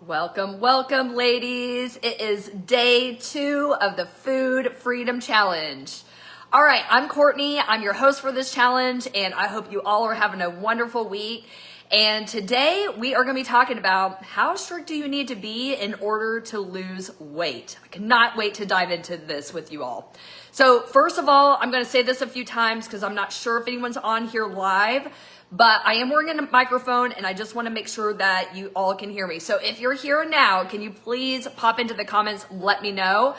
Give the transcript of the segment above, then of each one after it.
Welcome, welcome, ladies. It is day 2 of the Food Freedom Challenge. All right, I'm Courtney. I'm your host for this challenge, and I hope you all are having a wonderful week. And today we are going to be talking about how strict do you need to be in order to lose weight. I cannot wait to dive into this with you all. So first of all, I'm going to say this a few times because I'm not sure if anyone's on here live, but I am wearing a microphone and I just want to make sure that you all can hear me. So if you're here now, can you please pop into the comments, let me know.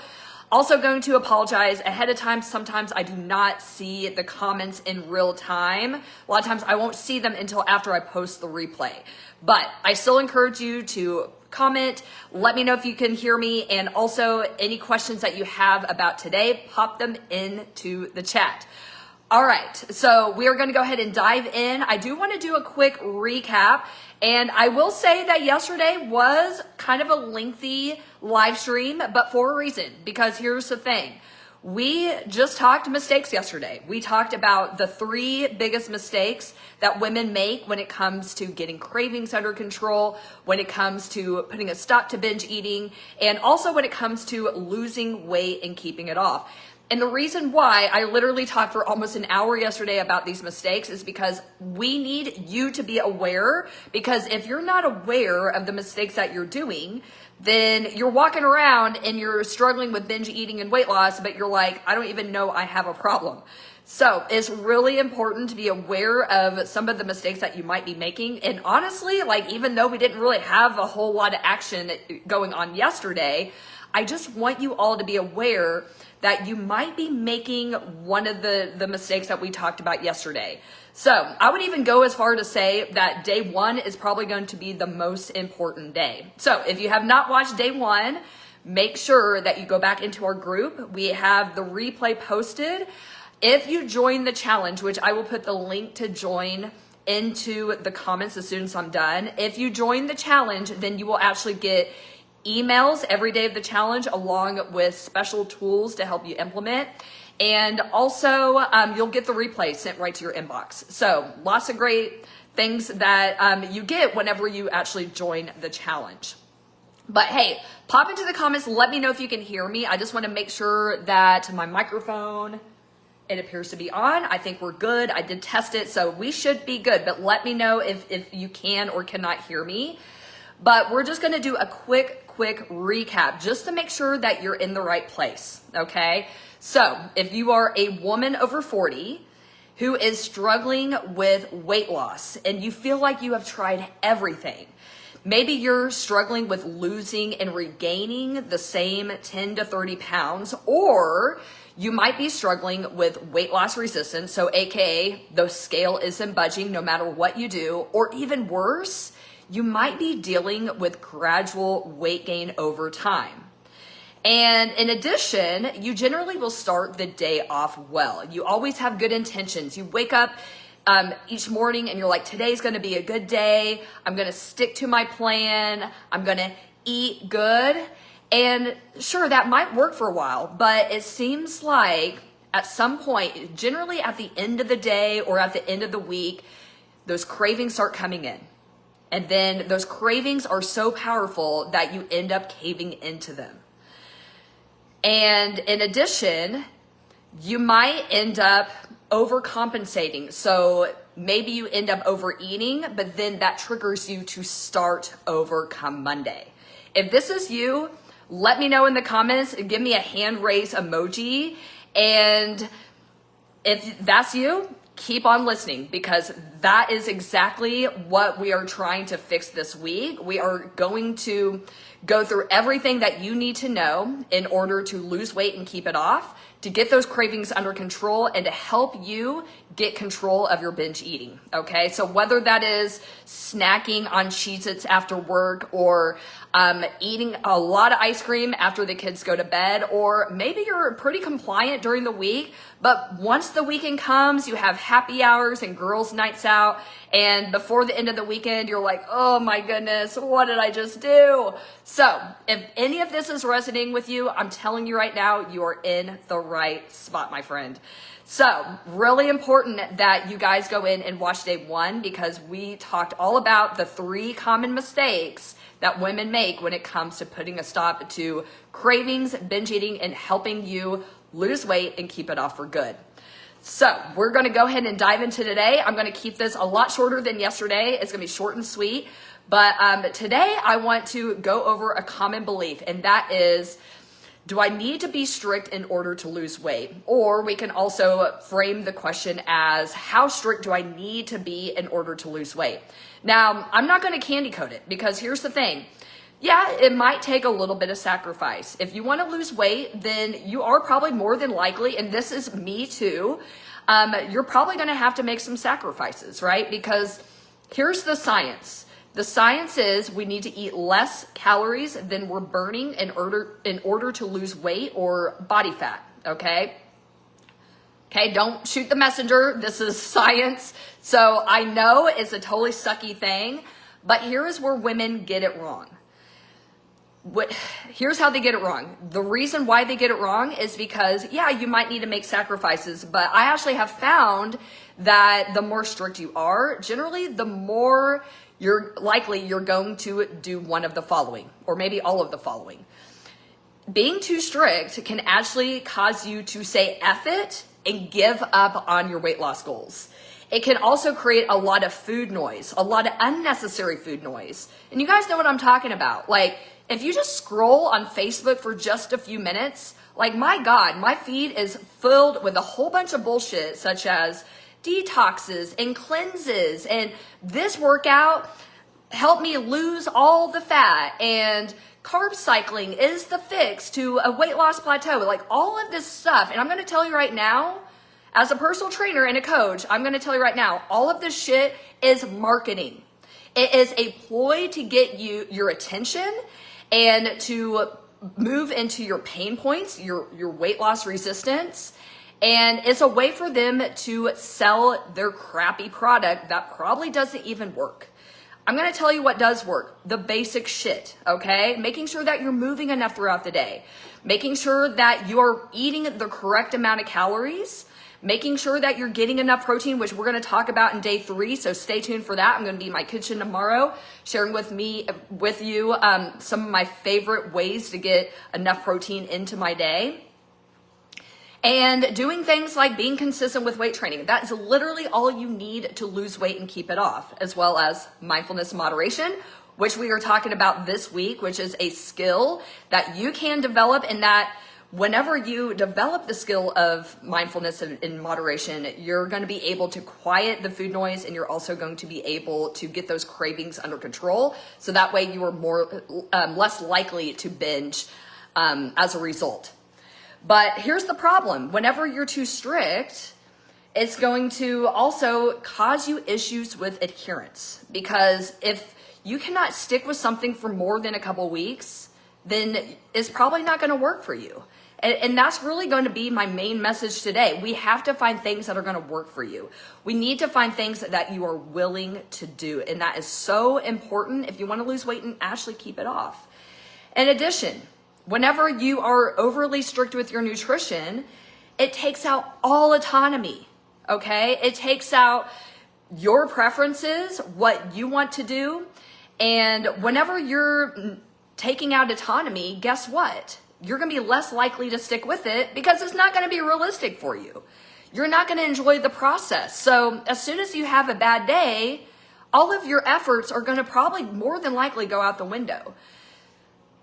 Also going to apologize ahead of time. Sometimes I do not see the comments in real time. A lot of times I won't see them until after I post the replay. But I still encourage you to comment, let me know if you can hear me, and also any questions that you have about today, pop them into the chat. All right, so we are going to go ahead and dive in. I do want to do a quick recap, and I will say that yesterday was kind of a lengthy live stream, but for a reason, because here's the thing. We just talked mistakes yesterday. We talked about the 3 biggest mistakes that women make when it comes to getting cravings under control, when it comes to putting a stop to binge eating, and also when it comes to losing weight and keeping it off. And the reason why I literally talked for almost an hour yesterday about these mistakes is because we need you to be aware, because if you're not aware of the mistakes that you're doing, then you're walking around and you're struggling with binge eating and weight loss, but you're like, I don't even know I have a problem. So it's really important to be aware of some of the mistakes that you might be making. And honestly, like, even though we didn't really have a whole lot of action going on yesterday, I just want you all to be aware that you might be making one of the mistakes that we talked about yesterday. So I would even go as far to say that day 1 is probably going to be the most important day. So if you have not watched day 1, make sure that you go back into our group. We have the replay posted. If you join the challenge, which I will put the link to join into the comments as soon as I'm done. If you join the challenge, then you will actually get emails every day of the challenge along with special tools to help you implement. And also you'll get the replay sent right to your inbox. So lots of great things that you get whenever you actually join the challenge. But hey, pop into the comments. Let me know if you can hear me. I just want to make sure that my microphone, it appears to be on. I think we're good. I did test it, so we should be good. But let me know if you can or cannot hear me. But we're just going to do a quick recap just to make sure that you're in the right place, okay? So if you are a woman over 40 who is struggling with weight loss and you feel like you have tried everything, maybe you're struggling with losing and regaining the same 10 to 30 pounds, or you might be struggling with weight loss resistance, so AKA the scale isn't budging no matter what you do, or even worse, you might be dealing with gradual weight gain over time. And in addition, you generally will start the day off well. You always have good intentions. You wake up each morning and you're like, today's gonna be a good day. I'm gonna stick to my plan. I'm gonna eat good. And sure, that might work for a while, but it seems like at some point, generally at the end of the day or at the end of the week, those cravings start coming in. And then those cravings are so powerful that you end up caving into them. And in addition, you might end up overcompensating. So maybe you end up overeating, but then that triggers you to start over come Monday. If this is you, let me know in the comments. Give me a hand raise emoji. And if that's you, keep on listening, because that is exactly what we are trying to fix this week. We are going to go through everything that you need to know in order to lose weight and keep it off, to get those cravings under control, and to help you get control of your binge eating, okay? So whether that is snacking on Cheez-Its after work, or eating a lot of ice cream after the kids go to bed, or maybe you're pretty compliant during the week, but once the weekend comes, you have happy hours and girls' nights out, And before the end of the weekend, you're like, oh my goodness, what did I just do? So if any of this is resonating with you, I'm telling you right now, you are in the right spot, my friend. So really important that you guys go in and watch day 1, because we talked all about the 3 common mistakes that women make when it comes to putting a stop to cravings, binge eating, and helping you lose weight and keep it off for good. So we're going to go ahead and dive into today. I'm going to keep this a lot shorter than yesterday. It's going to be short and sweet. But today I want to go over a common belief, and that is, do I need to be strict in order to lose weight? Or we can also frame the question as, how strict do I need to be in order to lose weight? Now, I'm not going to candy coat it, because here's the thing. Yeah, it might take a little bit of sacrifice. If you want to lose weight, then you are probably more than likely, and this is me too, you're probably going to have to make some sacrifices, right? Because here's the science. The science is we need to eat less calories than we're burning in order to lose weight or body fat, okay? Okay, don't shoot the messenger. This is science. So I know it's a totally sucky thing, but here is where women get it wrong. Here's how they get it wrong. The reason why they get it wrong is because, yeah, you might need to make sacrifices, but I actually have found that the more strict you are, generally the more you're going to do one of the following, or maybe all of the following. Being too strict can actually cause you to say F it and give up on your weight loss goals. It can also create a lot of food noise, a lot of unnecessary food noise. And you guys know what I'm talking about. Like, if you just scroll on Facebook for just a few minutes, like, my God, my feed is filled with a whole bunch of bullshit, such as detoxes and cleanses, and this workout helped me lose all the fat, and carb cycling is the fix to a weight loss plateau. Like, all of this stuff. And I'm going to tell you right now, as a personal trainer and a coach, I'm going to tell you right now, all of this shit is marketing. It is a ploy to get your attention and to move into your pain points, your weight loss resistance. And it's a way for them to sell their crappy product that probably doesn't even work. I'm going to tell you what does work. The basic shit, okay? Making sure that you're moving enough throughout the day. Making sure that you're eating the correct amount of calories. Making sure that you're getting enough protein, which we're going to talk about in day 3. So stay tuned for that. I'm going to be in my kitchen tomorrow, sharing with you some of my favorite ways to get enough protein into my day. And doing things like being consistent with weight training. That's literally all you need to lose weight and keep it off, as well as mindfulness and moderation, which we are talking about this week, which is a skill that you can develop, and that whenever you develop the skill of mindfulness and moderation, you're going to be able to quiet the food noise, and you're also going to be able to get those cravings under control. So that way you are less likely to binge as a result. But here's the problem. Whenever you're too strict, it's going to also cause you issues with adherence. Because if you cannot stick with something for more than a couple weeks, then it's probably not going to work for you. And that's really going to be my main message today. We have to find things that are going to work for you. We need to find things that you are willing to do. And that is so important if you want to lose weight and actually keep it off. In addition, whenever you are overly strict with your nutrition, it takes out all autonomy, okay? It takes out your preferences, what you want to do. And whenever you're taking out autonomy, guess what? You're going to be less likely to stick with it, because it's not going to be realistic for you. You're not going to enjoy the process. So as soon as you have a bad day, all of your efforts are going to probably more than likely go out the window.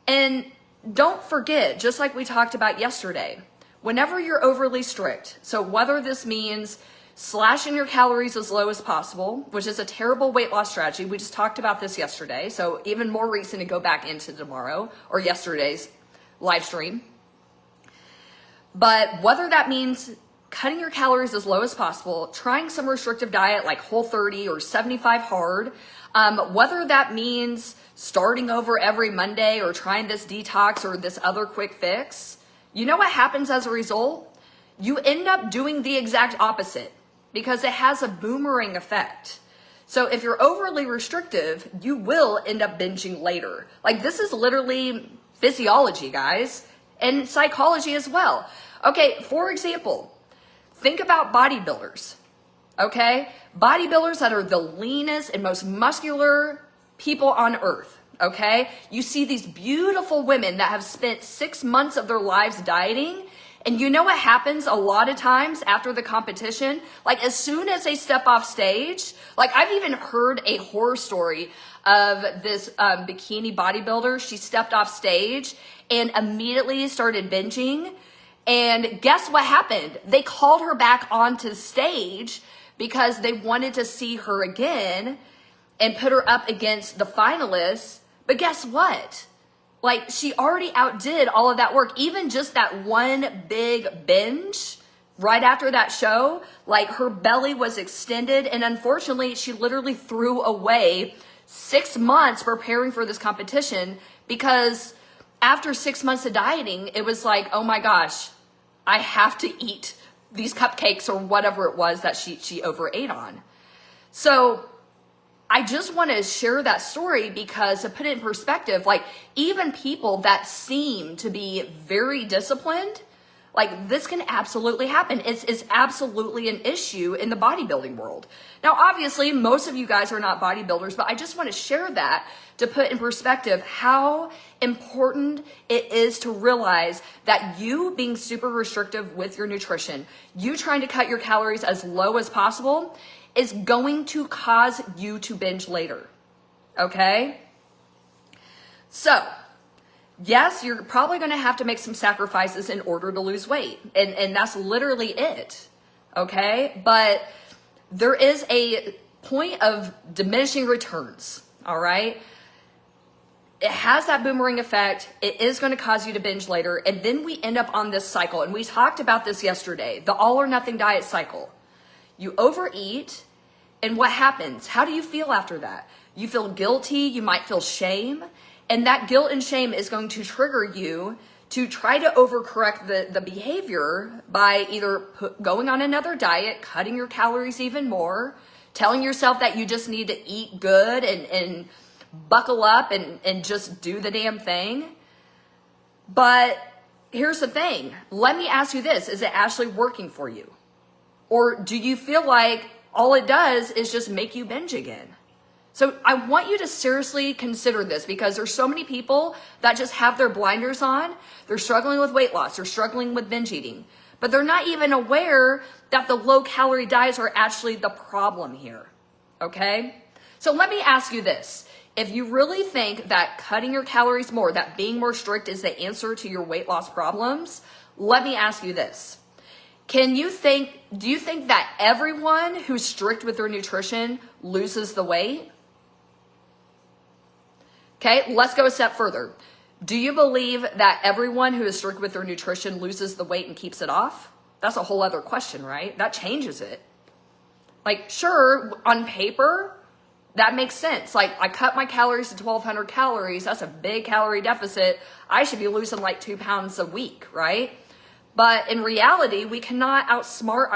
And don't forget, just like we talked about yesterday, whenever you're overly strict, so whether this means slashing your calories as low as possible, which is a terrible weight loss strategy. We just talked about this yesterday, so even more reason to go back into tomorrow or yesterday's live stream. But whether that means cutting your calories as low as possible, trying some restrictive diet like Whole30 or 75 hard, whether that means starting over every Monday or trying this detox or this other quick fix, you know what happens as a result? You end up doing the exact opposite, because it has a boomerang effect. So if you're overly restrictive, you will end up binging later. Like, this is literally physiology, guys, and psychology as well. Okay, for example, think about bodybuilders, okay? Bodybuilders that are the leanest and most muscular people on earth, okay? You see these beautiful women that have spent 6 months of their lives dieting. And you know what happens a lot of times after the competition? Like, as soon as they step off stage, like, I've even heard a horror story of this bikini bodybuilder. She stepped off stage and immediately started binging. And guess what happened? They called her back onto stage because they wanted to see her again and put her up against the finalists. But guess what? Like, she already outdid all of that work. Even just that one big binge right after that show, like, her belly was extended. And unfortunately, she literally threw away 6 months preparing for this competition, because after 6 months of dieting, it was like, oh my gosh, I have to eat these cupcakes or whatever it was that she overate on. So I just want to share that story because, to put it in perspective, like, even people that seem to be very disciplined, like, this can absolutely happen. It's absolutely an issue in the bodybuilding world. Now, obviously, most of you guys are not bodybuilders, but I just want to share that to put in perspective how important it is to realize that you being super restrictive with your nutrition, you trying to cut your calories as low as possible, is going to cause you to binge later, okay? So, yes, you're probably gonna have to make some sacrifices in order to lose weight, and that's literally it, okay? But there is a point of diminishing returns, all right? It has that boomerang effect. It is gonna cause you to binge later, and then we end up on this cycle, and we talked about this yesterday, the all or nothing diet cycle. You overeat, and what happens? How do you feel after that? You feel guilty, you might feel shame, and that guilt and shame is going to trigger you to try to overcorrect the behavior by either going on another diet, cutting your calories even more, telling yourself that you just need to eat good and buckle up and just do the damn thing. But here's the thing. Let me ask you this. Is it actually working for you? Or do you feel like all it does is just make you binge again? So I want you to seriously consider this, because there's so many people that just have their blinders on. They're struggling with weight loss. They're struggling with binge eating, but they're not even aware that the low calorie diets are actually the problem here. Okay? So let me ask you this. If you really think that cutting your calories more, that being more strict is the answer to your weight loss problems, let me ask you this. Do you think that everyone who's strict with their nutrition loses the weight? Okay, let's go a step further. Do you believe that everyone who is strict with their nutrition loses the weight and keeps it off? That's a whole other question, right? That changes it. Like, sure, on paper, that makes sense. Like, I cut my calories to 1,200 calories. That's a big calorie deficit. I should be losing like 2 pounds a week, right? But in reality, we cannot outsmart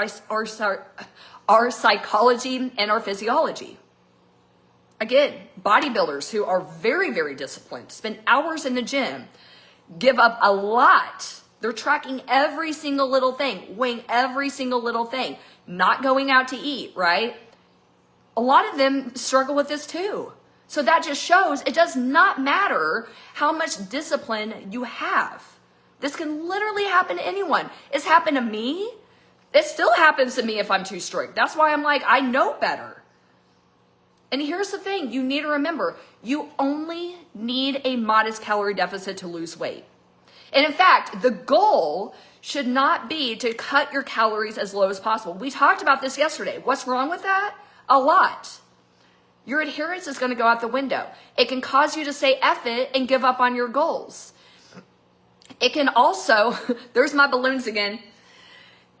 our psychology and our physiology. Again, bodybuilders who are very, very disciplined, spend hours in the gym, give up a lot. They're tracking every single little thing, weighing every single little thing, not going out to eat, right? A lot of them struggle with this too. So that just shows it does not matter how much discipline you have. This can literally happen to anyone. It's happened to me. It still happens to me if I'm too strict. That's why I'm like, I know better. And here's the thing. You need to remember, you only need a modest calorie deficit to lose weight. And in fact, the goal should not be to cut your calories as low as possible. We talked about this yesterday. What's wrong with that? A lot. Your adherence is going to go out the window. It can cause you to say F it and give up on your goals. It can also, there's my balloons again.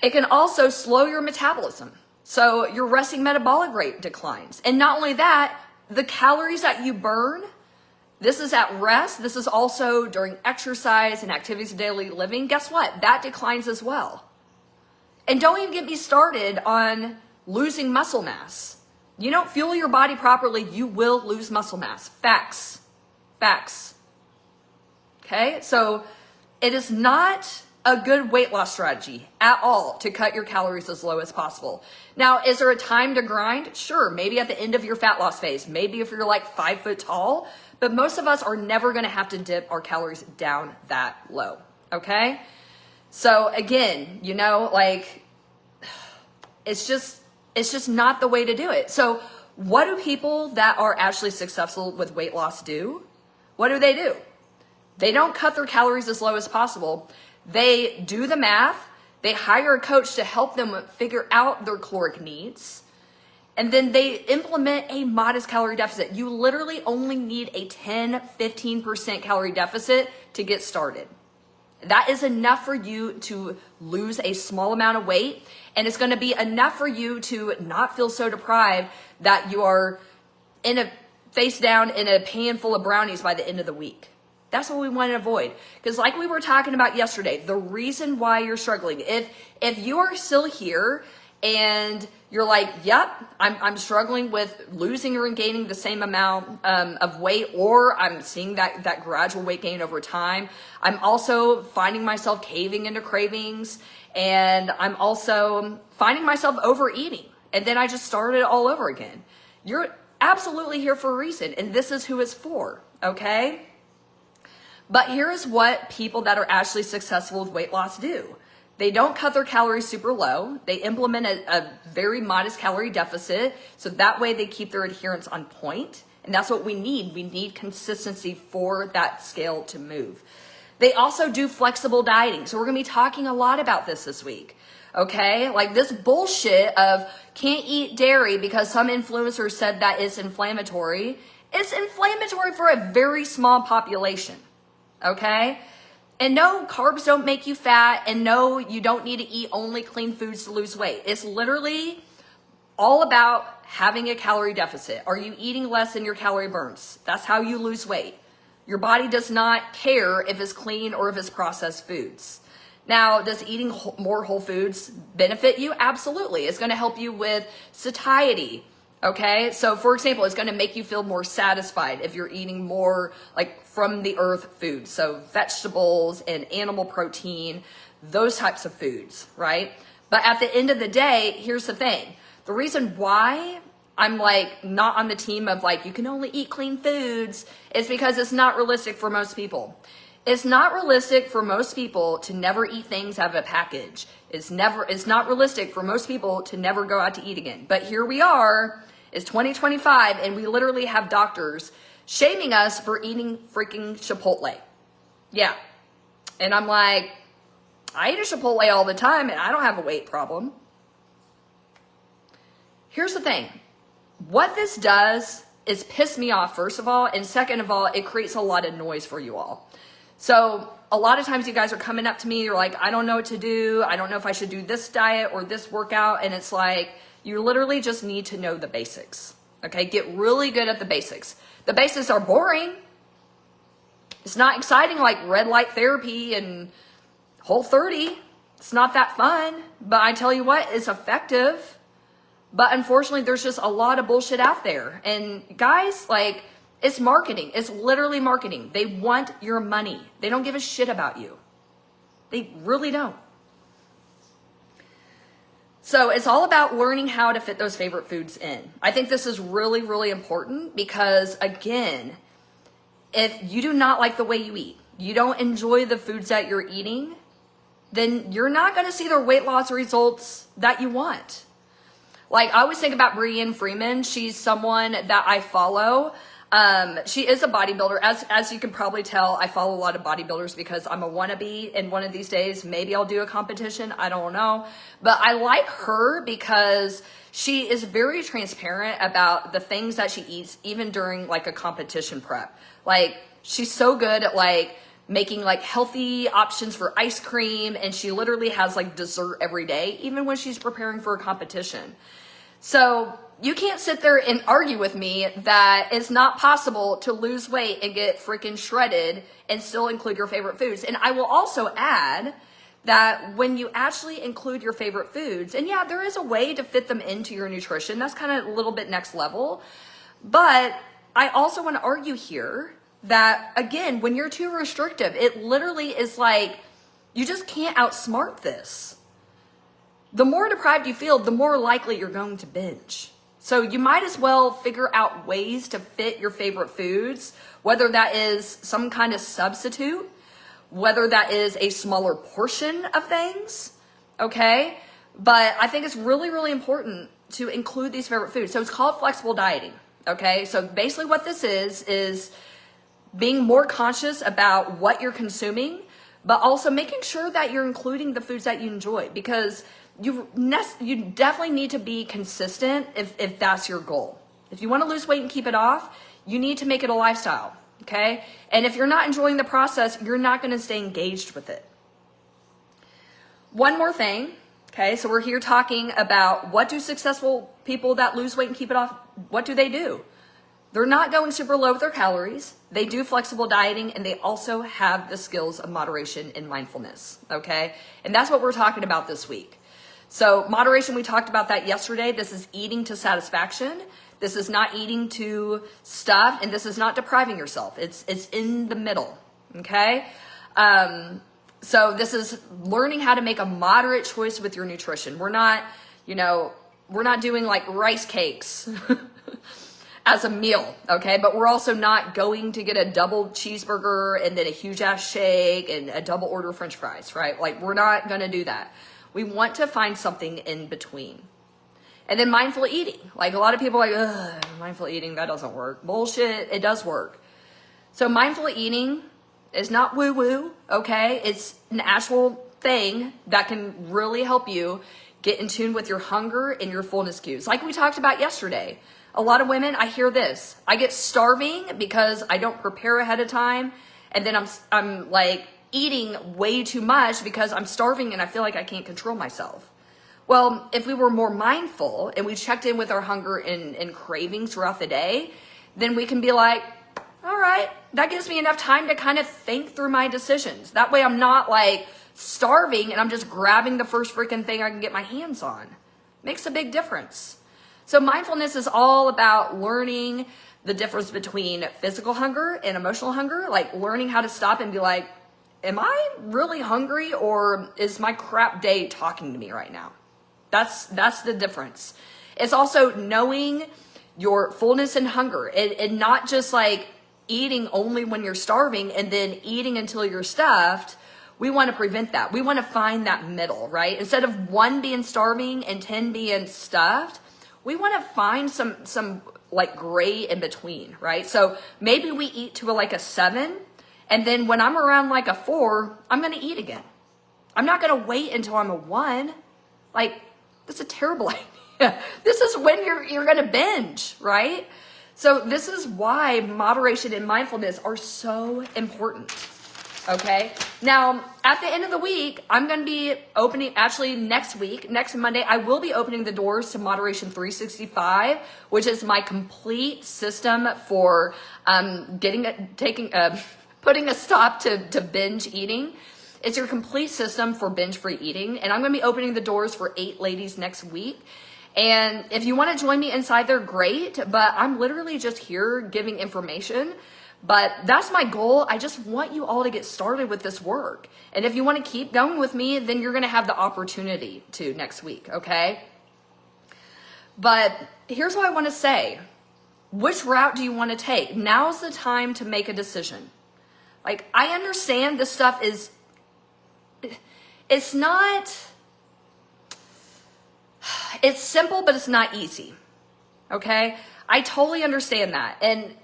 It can also slow your metabolism. So your resting metabolic rate declines. And not only that, the calories that you burn, this is at rest. This is also during exercise and activities of daily living. Guess what? That declines as well. And don't even get me started on losing muscle mass. You don't fuel your body properly, you will lose muscle mass. Facts. Facts. Okay? So it is not a good weight loss strategy at all to cut your calories as low as possible. Now, is there a time to grind? Sure, maybe at the end of your fat loss phase, maybe if you're like 5 foot tall, but most of us are never gonna have to dip our calories down that low, okay? So again, you know, like, it's just not the way to do it. So what do people that are actually successful with weight loss do? What do? They don't cut their calories as low as possible. They do the math. They hire a coach to help them figure out their caloric needs. And then they implement a modest calorie deficit. You literally only need a 10-15% calorie deficit to get started. That is enough for you to lose a small amount of weight. And it's going to be enough for you to not feel so deprived that you are face down in a pan full of brownies by the end of the week. That's what we want to avoid. Because like we were talking about yesterday, the reason why you're struggling, if you are still here and you're like, yep, I'm struggling with losing or gaining the same amount of weight, or I'm seeing that gradual weight gain over time. I'm also finding myself caving into cravings, and I'm also finding myself overeating. And then I just started it all over again. You're absolutely here for a reason, and this is who it's for, okay? But here is what people that are actually successful with weight loss do. They don't cut their calories super low. They implement a very modest calorie deficit, so that way they keep their adherence on point. And that's what we need. We need consistency for that scale to move. They also do flexible dieting. So we're going to be talking a lot about this week. Okay? Like this bullshit of can't eat dairy because some influencer said that it's inflammatory. It's inflammatory for a very small population. Okay? And no, carbs don't make you fat, and no, you don't need to eat only clean foods to lose weight. It's literally all about having a calorie deficit. Are you eating less than your calorie burns? That's how you lose weight. Your body does not care if it's clean or if it's processed foods. Now, does eating more whole foods benefit you? Absolutely. It's going to help you with satiety. Okay, so for example, it's going to make you feel more satisfied if you're eating more like from the earth foods. So vegetables and animal protein, those types of foods, right? But at the end of the day, here's the thing. The reason why I'm like not on the team of like, you can only eat clean foods is because it's not realistic for most people. It's not realistic for most people to never eat things out of a package. It's not realistic for most people to never go out to eat again. But here we are. It's 2025, and we literally have doctors shaming us for eating freaking Chipotle. Yeah. And I'm like, I eat a Chipotle all the time, and I don't have a weight problem. Here's the thing. What this does is piss me off, first of all, and second of all, it creates a lot of noise for you all. So a lot of times you guys are coming up to me, you're like, I don't know what to do. I don't know if I should do this diet or this workout. And it's like, you literally just need to know the basics. Okay, get really good at the basics. The basics are boring. It's not exciting like red light therapy and Whole30. It's not that fun, but I tell you what, it's effective. But unfortunately, there's just a lot of bullshit out there. And guys, like, it's marketing. It's literally marketing. They want your money. They don't give a shit about you. They really don't. So it's all about learning how to fit those favorite foods in. I think this is really, really important because, again, if you do not like the way you eat, you don't enjoy the foods that you're eating, then you're not going to see the weight loss results that you want. Like, I always think about Brienne Freeman. She's someone that I follow. She is a bodybuilder. As you can probably tell, I follow a lot of bodybuilders because I'm a wannabe, and one of these days, maybe I'll do a competition. I don't know. But I like her because she is very transparent about the things that she eats, even during like a competition prep. Like, she's so good at like making like healthy options for ice cream, and she literally has like dessert every day, even when she's preparing for a competition. So you can't sit there and argue with me that it's not possible to lose weight and get freaking shredded and still include your favorite foods. And I will also add that when you actually include your favorite foods, and yeah, there is a way to fit them into your nutrition. That's kind of a little bit next level. But I also want to argue here that, again, when you're too restrictive, it literally is like, you just can't outsmart this. The more deprived you feel, the more likely you're going to binge. So you might as well figure out ways to fit your favorite foods, whether that is some kind of substitute, whether that is a smaller portion of things, okay? But I think it's really, really important to include these favorite foods. So it's called flexible dieting, okay? So basically what this is being more conscious about what you're consuming, but also making sure that you're including the foods that you enjoy, because you definitely need to be consistent if that's your goal. If you want to lose weight and keep it off, you need to make it a lifestyle, okay? And if you're not enjoying the process, you're not going to stay engaged with it. One more thing, okay? So we're here talking about, what do successful people that lose weight and keep it off, what do? They're not going super low with their calories. They do flexible dieting, and they also have the skills of moderation and mindfulness, okay? And that's what we're talking about this week. So moderation, we talked about that yesterday. This is eating to satisfaction. This is not eating to stuff, and this is not depriving yourself. It's in the middle, okay? So this is learning how to make a moderate choice with your nutrition. We're not doing like rice cakes as a meal, okay? But we're also not going to get a double cheeseburger and then a huge ass shake and a double order French fries, right? Like, we're not gonna do that. We want to find something in between. And then mindful eating. Like, a lot of people are like, ugh, mindful eating, that doesn't work. Bullshit, it does work. So mindful eating is not woo-woo, okay? It's an actual thing that can really help you get in tune with your hunger and your fullness cues. Like we talked about yesterday. A lot of women, I hear this. I get starving because I don't prepare ahead of time. And then I'm like eating way too much because I'm starving and I feel like I can't control myself. Well, if we were more mindful and we checked in with our hunger and cravings throughout the day, then we can be like, all right, that gives me enough time to kind of think through my decisions. That way I'm not like starving and I'm just grabbing the first freaking thing I can get my hands on. Makes a big difference. So mindfulness is all about learning the difference between physical hunger and emotional hunger, like learning how to stop and be like, am I really hungry, or is my crap day talking to me right now? That's the difference. It's also knowing your fullness and hunger, and not just like eating only when you're starving and then eating until you're stuffed. We want to prevent that. We want to find that middle, right? Instead of 1 being starving and 10 being stuffed, we want to find some like gray in between, right? So maybe we eat to like a 7, and then when I'm around like a 4, I'm going to eat again. I'm not going to wait until I'm a 1. Like, that's a terrible idea. This is when you're going to binge, right? So this is why moderation and mindfulness are so important. Okay. Now, at the end of the week, I'm going to be opening, actually next week, next Monday, I will be opening the doors to Moderation 365, which is my complete system for putting a stop to binge eating. It's your complete system for binge-free eating. And I'm going to be opening the doors for 8 ladies next week. And if you want to join me inside there, great. But I'm literally just here giving information. But that's my goal. I just want you all to get started with this work. And if you want to keep going with me, then you're going to have the opportunity to next week, okay? But here's what I want to say. Which route do you want to take? Now's the time to make a decision. Like, I understand this stuff it's simple, but it's not easy, okay? I totally understand that. And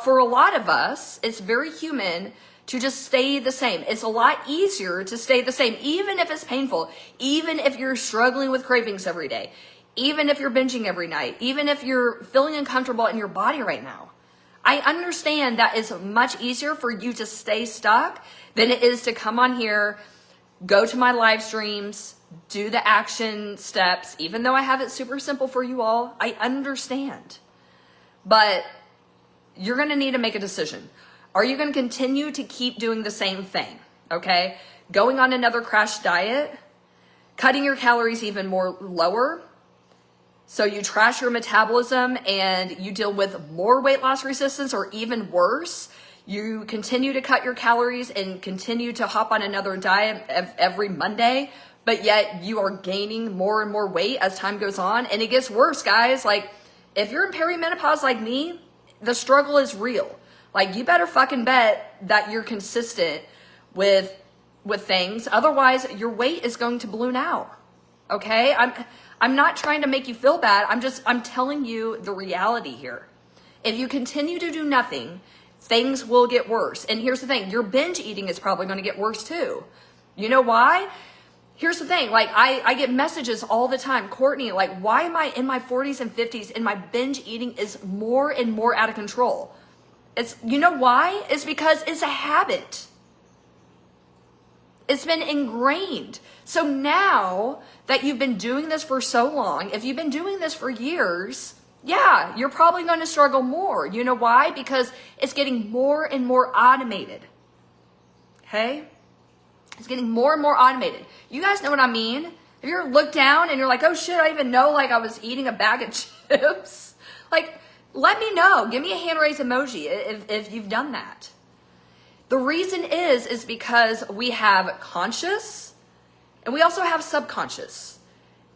for a lot of us, it's very human to just stay the same. It's a lot easier to stay the same, even if it's painful, even if you're struggling with cravings every day, even if you're binging every night, even if you're feeling uncomfortable in your body right now. I understand that it's much easier for you to stay stuck than it is to come on here, go to my live streams, do the action steps. Even though I have it super simple for you all, I understand. But you're going to need to make a decision. Are you going to continue to keep doing the same thing? okay? Going on another crash diet, cutting your calories even more lower, so you trash your metabolism and you deal with more weight loss resistance, or even worse, you continue to cut your calories and continue to hop on another diet every Monday, but yet you are gaining more and more weight as time goes on. And it gets worse, guys. Like, if you're in perimenopause like me, the struggle is real. Like, you better fucking bet that you're consistent with things. Otherwise, your weight is going to balloon out. Okay? I'm not trying to make you feel bad. I'm telling you the reality here. If you continue to do nothing, things will get worse. And here's the thing, your binge eating is probably going to get worse too. You know why? Here's the thing, like I get messages all the time, Courtney, like, why am I in my 40s and 50s and my binge eating is more and more out of control? You know why? It's because it's a habit. It's been ingrained. So now that you've been doing this for so long, if you've been doing this for years, yeah, you're probably going to struggle more. You know why? Because it's getting more and more automated. Okay? It's getting more and more automated. You guys know what I mean? If you look down and you're like, oh shit, I didn't even know like I was eating a bag of chips. Like, let me know. Give me a hand raise emoji if you've done that. The reason is because we have conscious and we also have subconscious.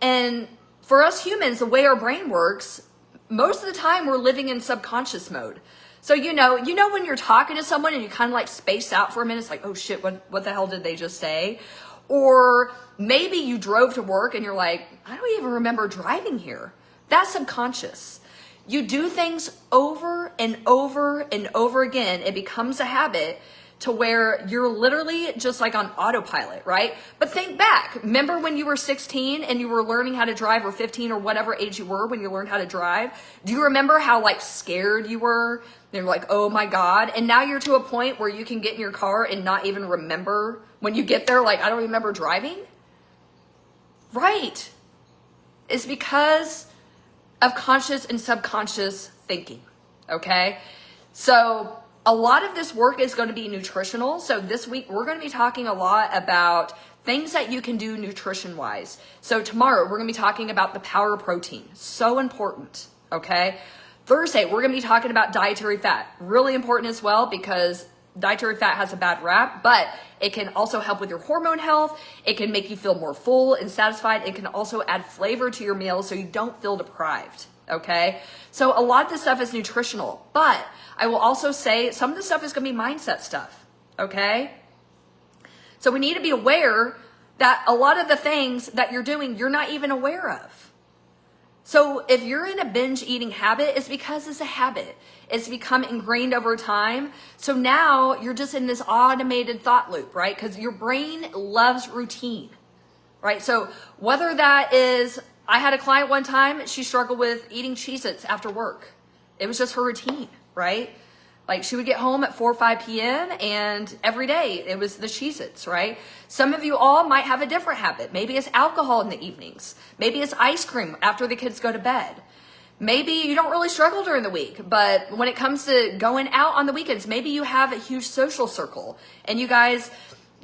And for us humans, the way our brain works, most of the time we're living in subconscious mode. So, you know when you're talking to someone and you kind of like space out for a minute, it's like, oh shit, what the hell did they just say? Or maybe you drove to work and you're like, I don't even remember driving here. That's subconscious. You do things over and over and over again. It becomes a habit to where you're literally just like on autopilot, right? But think back. Remember when you were 16 and you were learning how to drive, or 15 or whatever age you were when you learned how to drive? Do you remember how like scared you were? You're like, oh my God. And now you're to a point where you can get in your car and not even remember when you get there, like, I don't remember driving. Right. It's because of conscious and subconscious thinking. Okay. So a lot of this work is going to be nutritional. So this week, we're going to be talking a lot about things that you can do nutrition wise. So tomorrow, we're going to be talking about the power protein. So important. Okay. Thursday, we're going to be talking about dietary fat. Really important as well, because dietary fat has a bad rap, but it can also help with your hormone health. It can make you feel more full and satisfied. It can also add flavor to your meals so you don't feel deprived. Okay. So a lot of this stuff is nutritional, but I will also say some of the stuff is going to be mindset stuff. Okay. So we need to be aware that a lot of the things that you're doing, you're not even aware of. So if you're in a binge eating habit, it's because it's a habit. It's become ingrained over time. So now you're just in this automated thought loop, right? Because your brain loves routine, right? So whether that is, I had a client one time, she struggled with eating Cheez-Its after work. It was just her routine, right? Like, she would get home at 4 or 5 p.m. and every day it was the Cheez-Its, right? Some of you all might have a different habit. Maybe it's alcohol in the evenings. Maybe it's ice cream after the kids go to bed. Maybe you don't really struggle during the week, but when it comes to going out on the weekends, maybe you have a huge social circle and you guys,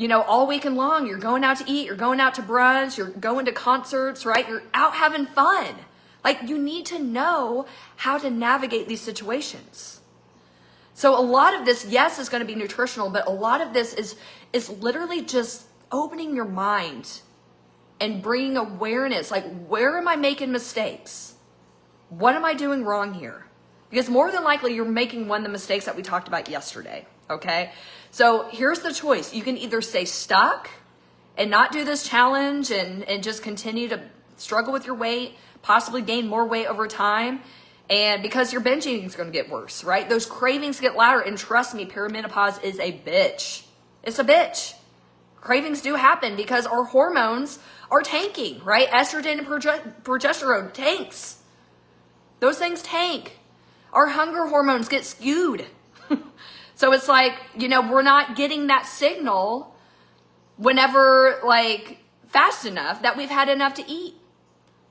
all weekend long, you're going out to eat, you're going out to brunch, you're going to concerts, right? You're out having fun. Like, you need to know how to navigate these situations. So a lot of this, yes, is going to be nutritional, but a lot of this is literally just opening your mind and bringing awareness. Like, where am I making mistakes? What am I doing wrong here? Because more than likely, you're making one of the mistakes that we talked about yesterday, okay? So here's the choice. You can either stay stuck and not do this challenge and just continue to struggle with your weight, possibly gain more weight over time, and because your binge eating is going to get worse, right? Those cravings get louder. And trust me, perimenopause is a bitch. It's a bitch. Cravings do happen because our hormones are tanking, right? Estrogen and progesterone tanks. Those things tank. Our hunger hormones get skewed. So it's like, we're not getting that signal whenever, like, fast enough that we've had enough to eat.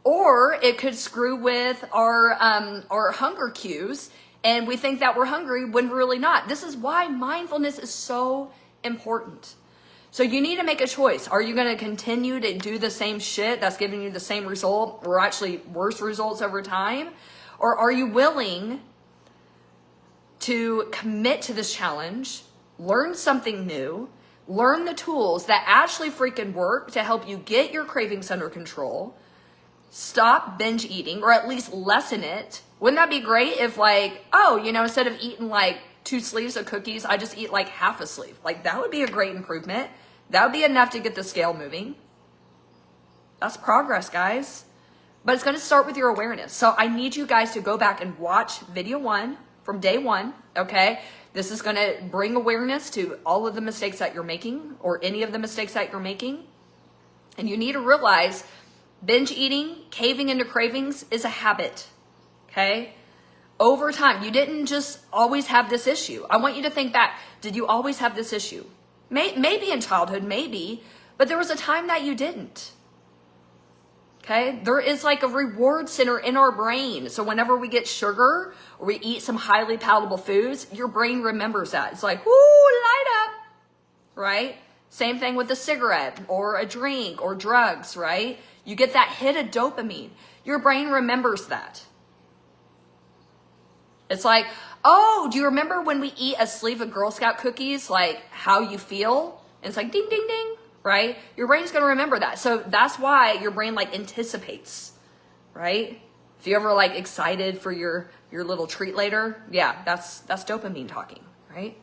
Or it could screw with our hunger cues, and we think that we're hungry when we're really not. This is why mindfulness is so important. So you need to make a choice. Are you going to continue to do the same shit that's giving you the same result, or actually worse results over time? Or are you willing to commit to this challenge, learn something new, learn the tools that actually freaking work to help you get your cravings under control, stop binge eating, or at least lessen it? Wouldn't that be great if, like, oh, you know, instead of eating like 2 sleeves of cookies, I just eat like half a sleeve? Like, that would be a great improvement. That would be enough to get the scale moving. That's progress, guys. But it's going to start with your awareness. So I need you guys to go back and watch video 1 from day 1, okay? This is going to bring awareness to all of the mistakes that you're making, or any of the mistakes that you're making. And you need to realize binge eating, caving into cravings, is a habit, okay? Over time, you didn't just always have this issue. I want you to think back. Did you always have this issue? Maybe in childhood, maybe, but there was a time that you didn't. Okay? There is like a reward center in our brain. So whenever we get sugar or we eat some highly palatable foods, your brain remembers that. It's like, woo, light up, right? Same thing with a cigarette or a drink or drugs, right? You get that hit of dopamine. Your brain remembers that. It's like, oh, do you remember when we eat a sleeve of Girl Scout cookies, like how you feel? And it's like ding, ding, ding, right? Your brain's going to remember that. So that's why your brain like anticipates, right? If you ever like excited for your little treat later, yeah, that's dopamine talking, right?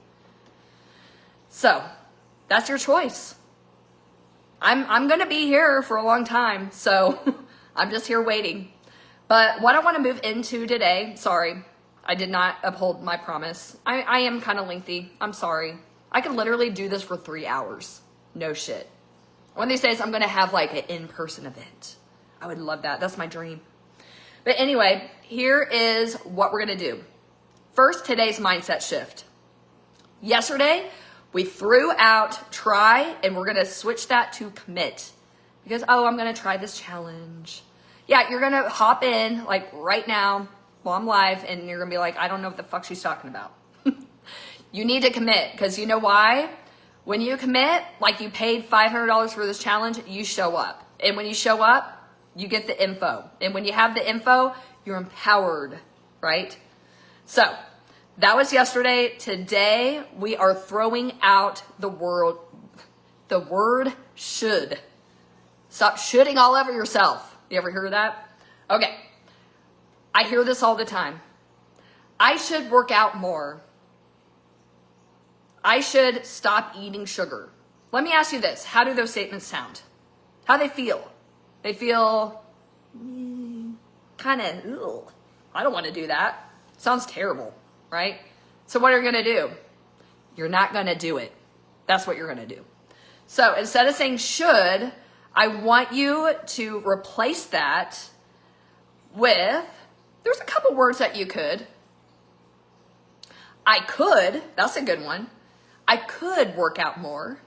So that's your choice. I'm going to be here for a long time, so I'm just here waiting. But what I want to move into today, sorry, I did not uphold my promise. I am kind of lengthy. I'm sorry. I could literally do this for 3 hours. No shit. One of these days, I'm going to have like an in-person event. I would love that. That's my dream. But anyway, here is what we're going to do. First, today's mindset shift. Yesterday, we threw out try, and we're going to switch that to commit. Because, oh, I'm going to try this challenge. Yeah, you're going to hop in like right now while I'm live, and you're going to be like, I don't know what the fuck she's talking about. You need to commit, because you know why? When you commit, like you paid $500 for this challenge, you show up. And when you show up, you get the info. And when you have the info, you're empowered, right? So that was yesterday. Today, we are throwing out the word should. Stop shooting all over yourself. You ever hear that? Okay. I hear this all the time. I should work out more. I should stop eating sugar. Let me ask you this. How do those statements sound? How do they feel? They feel kind of, I don't want to do that. Sounds terrible, right? So what are you going to do? You're not going to do it. That's what you're going to do. So instead of saying should, I want you to replace that with, there's a couple words that you could. I could, that's a good one. I could work out more.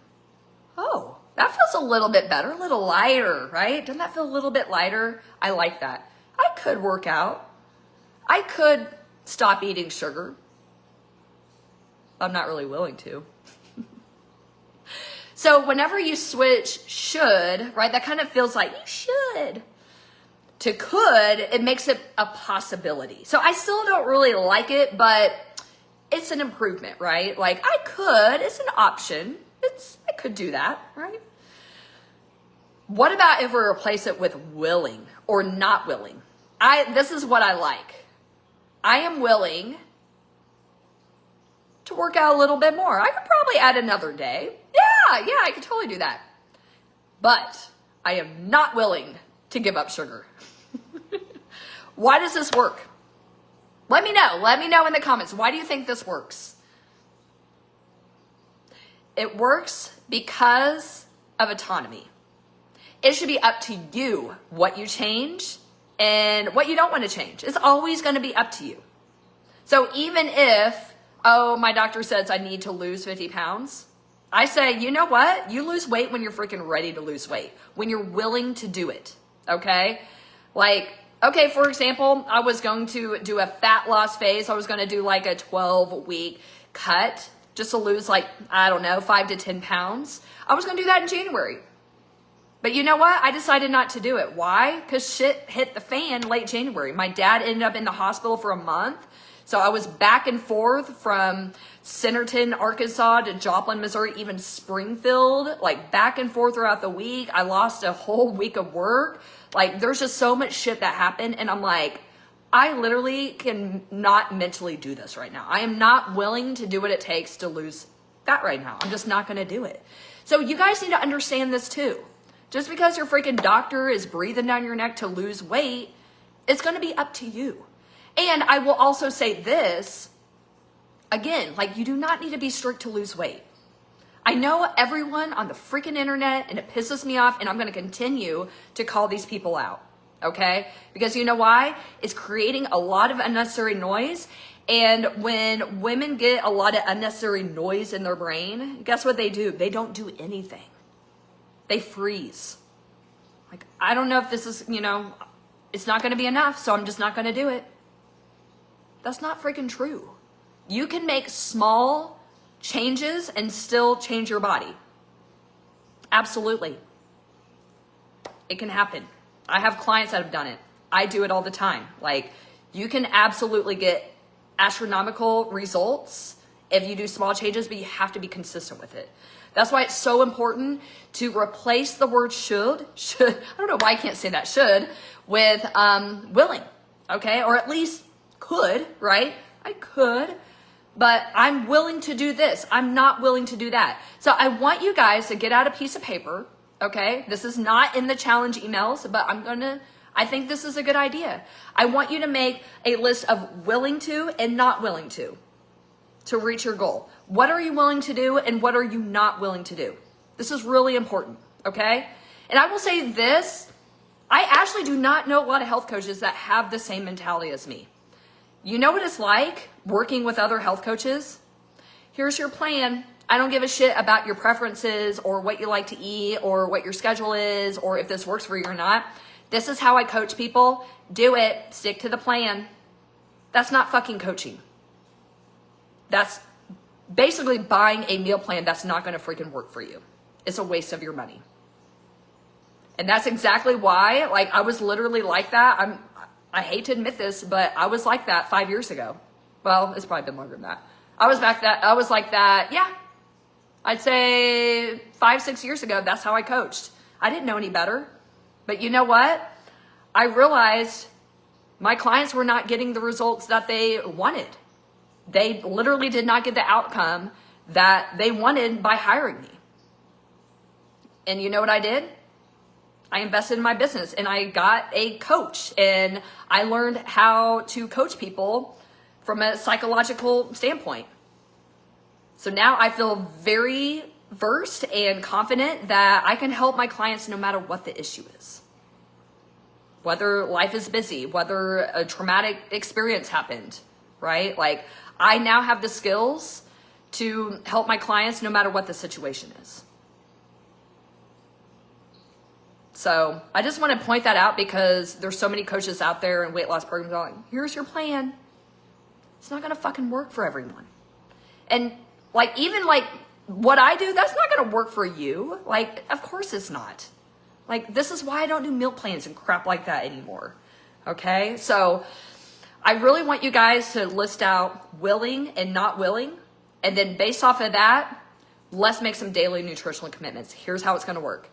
Oh, that feels a little bit better, a little lighter, right? Doesn't that feel a little bit lighter? I like that. I could work out. I could stop eating sugar. I'm not really willing to. So whenever you switch should, right, that kind of feels like you should, to could, it makes it a possibility. So I still don't really like it, but it's an improvement, right? Like I could, it's an option. I could do that, right? What about if we replace it with willing or not willing? This is what I like. I am willing to work out a little bit more. I could probably add another day. Yeah, I could totally do that. But I am not willing to give up sugar. Why does this work? Let me know. Let me know in the comments. Why do you think this works? It works because of autonomy. It should be up to you what you change and what you don't want to change. It's always going to be up to you. So even if, oh, my doctor says I need to lose 50 pounds, I say, you know what? You lose weight when you're freaking ready to lose weight, when you're willing to do it, okay? Like, okay, for example, I was going to do a fat loss phase. I was going to do like a 12-week cut just to lose like, I don't know, 5 to 10 pounds. I was gonna do that in January. But you know what? I decided not to do it. Why? Because shit hit the fan late January. My dad ended up in the hospital for a month. So I was back and forth from Centerton, Arkansas to Joplin, Missouri, even Springfield, like back and forth throughout the week. I lost a whole week of work. Like there's just so much shit that happened. And I'm like, I literally can not mentally do this right now. I am not willing to do what it takes to lose fat right now. I'm just not going to do it. So you guys need to understand this too. Just because your freaking doctor is breathing down your neck to lose weight, it's going to be up to you. And I will also say this, again, like you do not need to be strict to lose weight. I know everyone on the freaking internet, and it pisses me off, and I'm going to continue to call these people out, okay? Because you know why? It's creating a lot of unnecessary noise. And when women get a lot of unnecessary noise in their brain, guess what they do? They don't do anything. They freeze. Like, I don't know if this is, it's not going to be enough, so I'm just not going to do it. That's not freaking true. You can make small changes and still change your body. Absolutely. It can happen. I have clients that have done it. I do it all the time. Like, you can absolutely get astronomical results if you do small changes, but you have to be consistent with it. That's why it's so important to replace the word should, I don't know why I can't say that, should, with willing, okay? Or at least could, right? I could, but I'm willing to do this. I'm not willing to do that. So I want you guys to get out a piece of paper, okay? This is not in the challenge emails, but I think this is a good idea. I want you to make a list of willing to and not willing to reach your goal. What are you willing to do and what are you not willing to do? This is really important, okay? And I will say this, I actually do not know a lot of health coaches that have the same mentality as me. You know what it's like working with other health coaches? Here's your plan. I don't give a shit about your preferences or what you like to eat or what your schedule is or if this works for you or not. This is how I coach people. Do it. Stick to the plan. That's not fucking coaching. That's basically buying a meal plan that's not going to freaking work for you. It's a waste of your money. And that's exactly why, like, I was literally like that. I hate to admit this, but I was like that 5 years ago. Well, it's probably been longer than that. I was like that, yeah. I'd say 5, 6 years ago, that's how I coached. I didn't know any better. But you know what? I realized my clients were not getting the results that they wanted. They literally did not get the outcome that they wanted by hiring me. And you know what I did? I invested in my business and I got a coach and I learned how to coach people from a psychological standpoint. So now I feel very versed and confident that I can help my clients no matter what the issue is. Whether life is busy, whether a traumatic experience happened, right? Like, I now have the skills to help my clients no matter what the situation is. So I just want to point that out because there's so many coaches out there and weight loss programs going, here's your plan. It's not going to fucking work for everyone. And like, even like what I do, that's not going to work for you. Like, of course it's not. Like, this is why I don't do meal plans and crap like that anymore. Okay. So I really want you guys to list out willing and not willing. And then based off of that, let's make some daily nutritional commitments. Here's how it's going to work.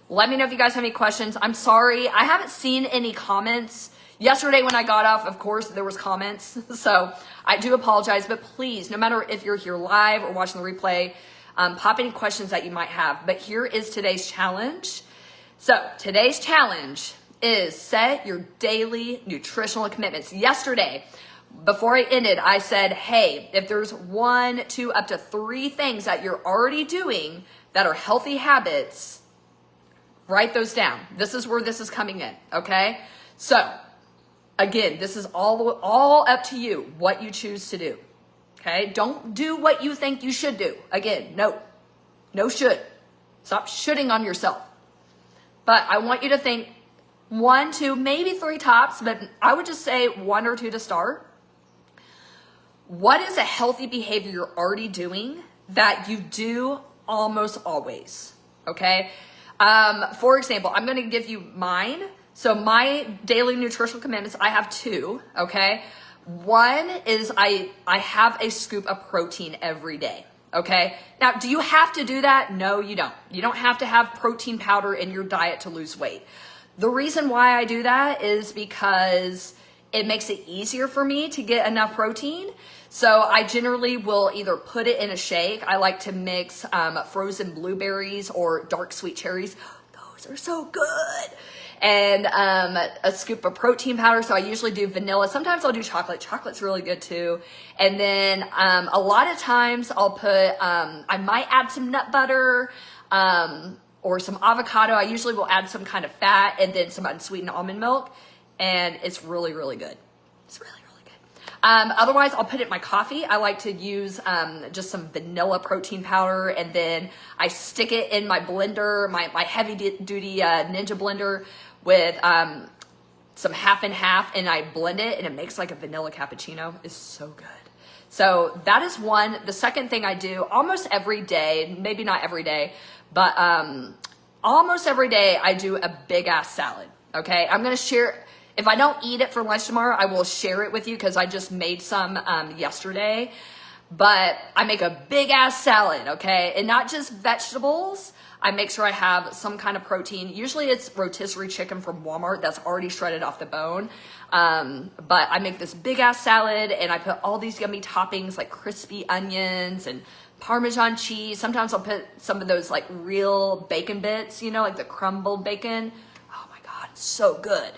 Let me know if you guys have any questions. I'm sorry, I haven't seen any comments. Yesterday when I got off, of course, there was comments. So I do apologize, but please, no matter if you're here live or watching the replay, pop any questions that you might have. But here is today's challenge. So today's challenge is set your daily nutritional commitments. Yesterday, before I ended, I said, hey, if there's 1, 2, up to 3 things that you're already doing that are healthy habits, write those down. This is where this is coming in, okay? So, again, this is all up to you, what you choose to do, okay? Don't do what you think you should do. Again, no should. Stop shoulding on yourself. But I want you to think 1, 2, maybe 3 tops, but I would just say 1 or 2 to start. What is a healthy behavior you're already doing that you do almost always? Okay. For example, I'm going to give you mine. So my daily nutritional commitments, I have two. Okay. One is I have a scoop of protein every day. Okay. Now, do you have to do that? No, you don't. You don't have to have protein powder in your diet to lose weight. The reason why I do that is because it makes it easier for me to get enough protein. So I generally will either put it in a shake. I like to mix frozen blueberries or dark sweet cherries. Those are so good. And a scoop of protein powder. So I usually do vanilla. Sometimes I'll do chocolate. Chocolate's really good too. And then a lot of times I'll put, I might add some nut butter or some avocado. I usually will add some kind of fat and then some unsweetened almond milk. And it's really, really good. It's really, really good. Otherwise, I'll put it in my coffee. I like to use just some vanilla protein powder, and then I stick it in my blender, my heavy duty Ninja blender with some half and half, and I blend it, and it makes like a vanilla cappuccino. It's so good. So that is one. The second thing I do almost every day, maybe not every day, but almost every day I do a big ass salad. Okay, I'm gonna share. If I don't eat it for lunch tomorrow, I will share it with you because I just made some yesterday. But I make a big ass salad, okay? And not just vegetables. I make sure I have some kind of protein. Usually it's rotisserie chicken from Walmart that's already shredded off the bone. But I make this big ass salad and I put all these yummy toppings like crispy onions and Parmesan cheese. Sometimes I'll put some of those like real bacon bits, you know, like the crumbled bacon. Oh my God, it's so good.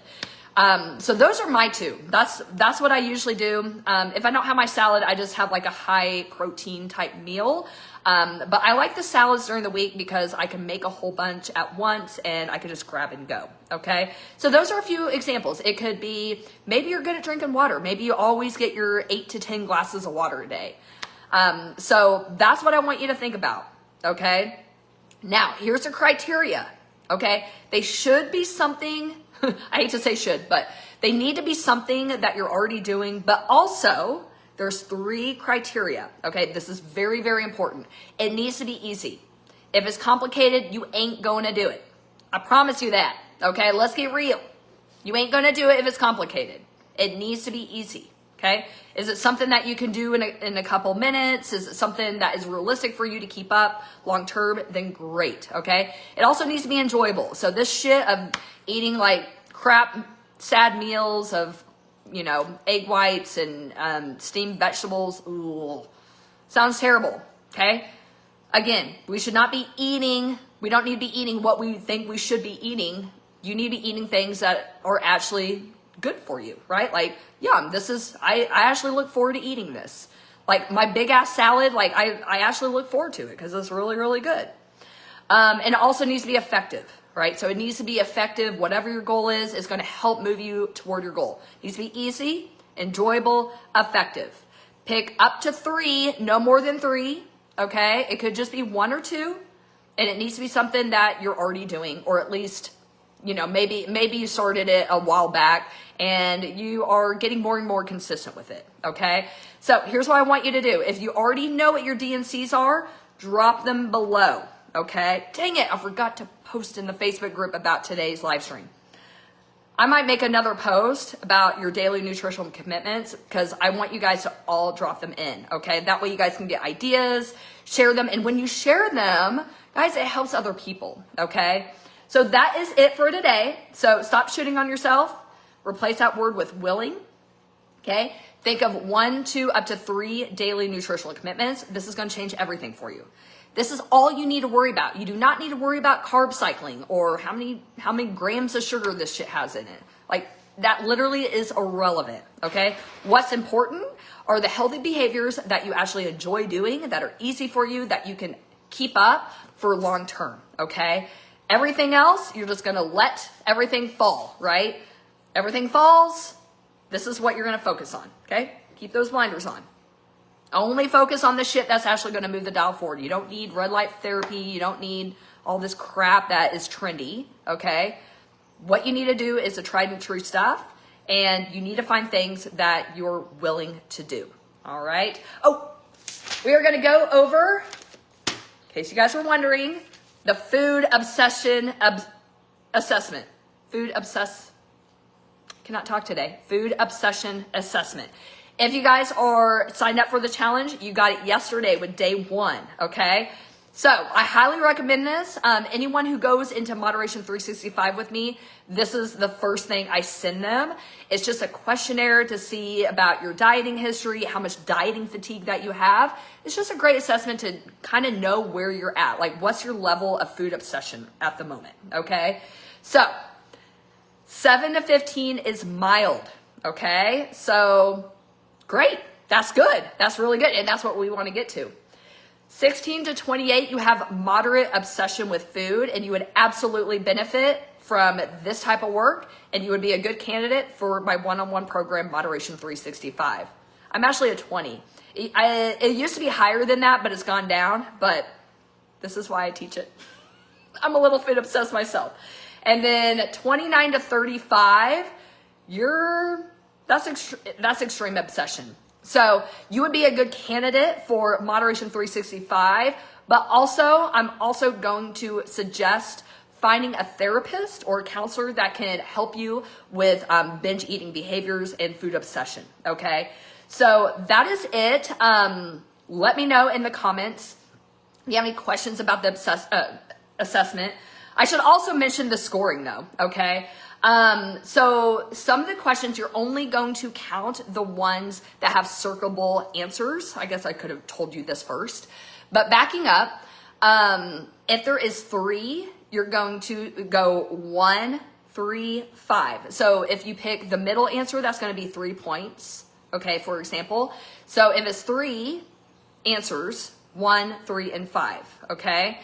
So those are my two. That's what I usually do. If I don't have my salad, I just have like a high protein type meal. But I like the salads during the week because I can make a whole bunch at once and I can just grab and go. Okay. So those are a few examples. It could be, maybe you're good at drinking water. Maybe you always get your 8 to 10 glasses of water a day. So that's what I want you to think about. Okay. Now here's the criteria. Okay. They should be something, I hate to say should, but they need to be something that you're already doing, but also there's 3 criteria. Okay. This is very, very important. It needs to be easy. If it's complicated, you ain't going to do it. I promise you that. Okay. Let's get real. You ain't going to do it if it's complicated. It needs to be easy. Okay. Is it something that you can do in a couple minutes? Is it something that is realistic for you to keep up long term? Then great. Okay. It also needs to be enjoyable. So this shit of eating like crap, sad meals of, you know, egg whites and steamed vegetables. Ooh, sounds terrible. Okay. Again, we should not be eating. We don't need to be eating what we think we should be eating. You need to be eating things that are actually good for you, right? Like, yeah, I actually look forward to eating this. Like my big ass salad, like I actually look forward to it because it's really, really good. And it also needs to be effective, right? So it needs to be effective. Whatever your goal is going to help move you toward your goal. It needs to be easy, enjoyable, effective. Pick up to 3, no more than 3. Okay. It could just be 1 or 2, and it needs to be something that you're already doing, or at least, you know, maybe you started it a while back and you are getting more and more consistent with it. Okay. So here's what I want you to do. If you already know what your DNCs are, drop them below. Okay. Dang it. I forgot to post in the Facebook group about today's live stream. I might make another post about your daily nutritional commitments because I want you guys to all drop them in. Okay. That way you guys can get ideas, share them. And when you share them, guys, it helps other people. Okay. So that is it for today. So stop shooting on yourself. Replace that word with willing. Okay. Think of 1, 2, up to 3 daily nutritional commitments. This is going to change everything for you. This is all you need to worry about. You do not need to worry about carb cycling or how many grams of sugar this shit has in it. Like that literally is irrelevant. Okay. What's important are the healthy behaviors that you actually enjoy doing, that are easy for you, that you can keep up for long term. Okay. Everything else, you're just going to let everything fall, right? Everything falls. This is what you're going to focus on. Okay. Keep those blinders on. Only focus on the shit that's actually going to move the dial forward. You don't need red light therapy. You don't need all this crap that is trendy. Okay. What you need to do is the tried and true stuff, and you need to find things that you're willing to do. All right. Oh, we are going to go over, in case you guys were wondering, the food obsession assessment. Cannot talk today. Food obsession assessment. If you guys are signed up for the challenge, you got it yesterday with day 1, okay? So I highly recommend this. Anyone who goes into Moderation 365 with me, this is the first thing I send them. It's just a questionnaire to see about your dieting history, how much dieting fatigue that you have. It's just a great assessment to kind of know where you're at. Like, what's your level of food obsession at the moment, okay? So 7 to 15 is mild, okay? So great, that's good. That's really good, and that's what we want to get to. 16 to 28, you have moderate obsession with food, and you would absolutely benefit from this type of work, and you would be a good candidate for my one-on-one program, Moderation 365. I'm actually a 20. It used to be higher than that, but it's gone down, but this is why I teach it. I'm a little food obsessed myself. And then 29 to 35, that's extreme obsession. So you would be a good candidate for Moderation 365, but also I'm also going to suggest finding a therapist or a counselor that can help you with binge eating behaviors and food obsession, okay? So that is it. Let me know in the comments if you have any questions about the assessment. I should also mention the scoring though, okay? So some of the questions, you're only going to count the ones that have circleable answers. I guess I could have told you this first, but backing up, if there is 3, you're going to go 1, 3, 5. So if you pick the middle answer, that's going to be 3 points. Okay. For example, so if it's 3 answers, 1, 3, and 5. Okay.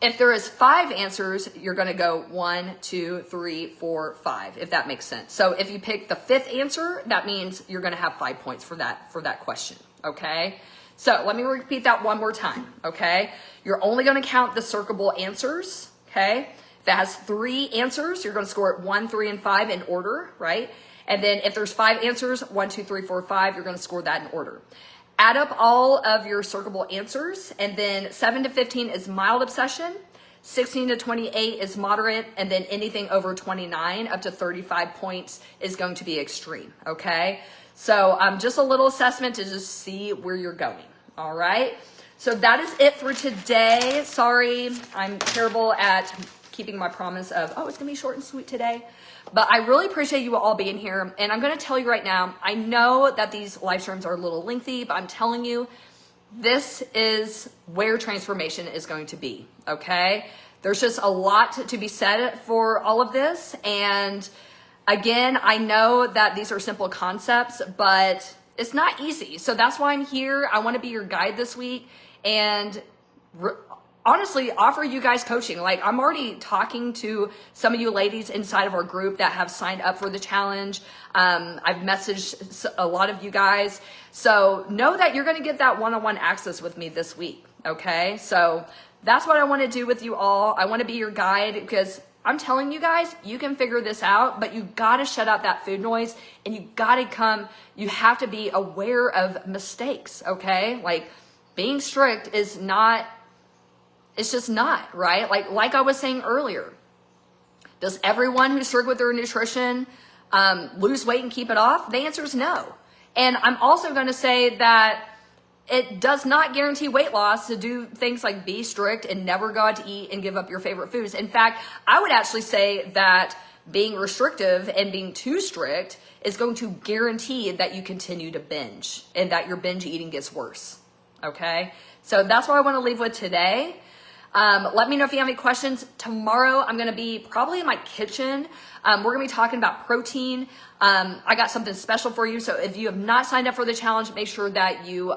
If there is 5 answers, you're going to go 1, 2, 3, 4, 5, if that makes sense. So if you pick the 5th answer, that means you're going to have 5 points for that question. Okay. So let me repeat that one more time. Okay. You're only going to count the circleable answers. Okay. If it has 3 answers, you're going to score it 1, 3, and 5 in order, right? And then if there's 5 answers, 1, 2, 3, 4, 5, you're going to score that in order. Add up all of your circleable answers, and then 7 to 15 is mild obsession, 16 to 28 is moderate, and then anything over 29 up to 35 points is going to be extreme, okay? So just a little assessment to just see where you're going, all right? So that is it for today. Sorry, I'm terrible at keeping my promise of, oh, it's gonna be short and sweet today. But I really appreciate you all being here. And I'm going to tell you right now, I know that these live streams are a little lengthy, but I'm telling you, this is where transformation is going to be, okay? There's just a lot to be said for all of this. And again, I know that these are simple concepts, but it's not easy. So that's why I'm here. I want to be your guide this week and honestly offer you guys coaching. Like, I'm already talking to some of you ladies inside of our group that have signed up for the challenge. I've messaged a lot of you guys. So know that you're going to get that one-on-one access with me this week. Okay. So that's what I want to do with you all. I want to be your guide because I'm telling you guys, you can figure this out, but you got to shut out that food noise and you have to be aware of mistakes. Okay. Like, being strict is not, it's just not, right? Like I was saying earlier, does everyone who's strict with their nutrition lose weight and keep it off? The answer is no. And I'm also going to say that it does not guarantee weight loss to do things like be strict and never go out to eat and give up your favorite foods. In fact, I would actually say that being restrictive and being too strict is going to guarantee that you continue to binge and that your binge eating gets worse. Okay. So that's what I want to leave with today. Let me know if you have any questions. Tomorrow, I'm going to be probably in my kitchen. We're going to be talking about protein. I got something special for you. So if you have not signed up for the challenge, make sure that you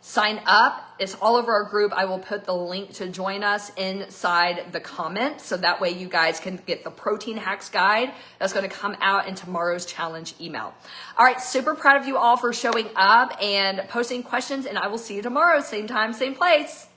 sign up. It's all over our group. I will put the link to join us inside the comments. So that way you guys can get the protein hacks guide that's going to come out in tomorrow's challenge email. All right. Super proud of you all for showing up and posting questions. And I will see you tomorrow. Same time, same place.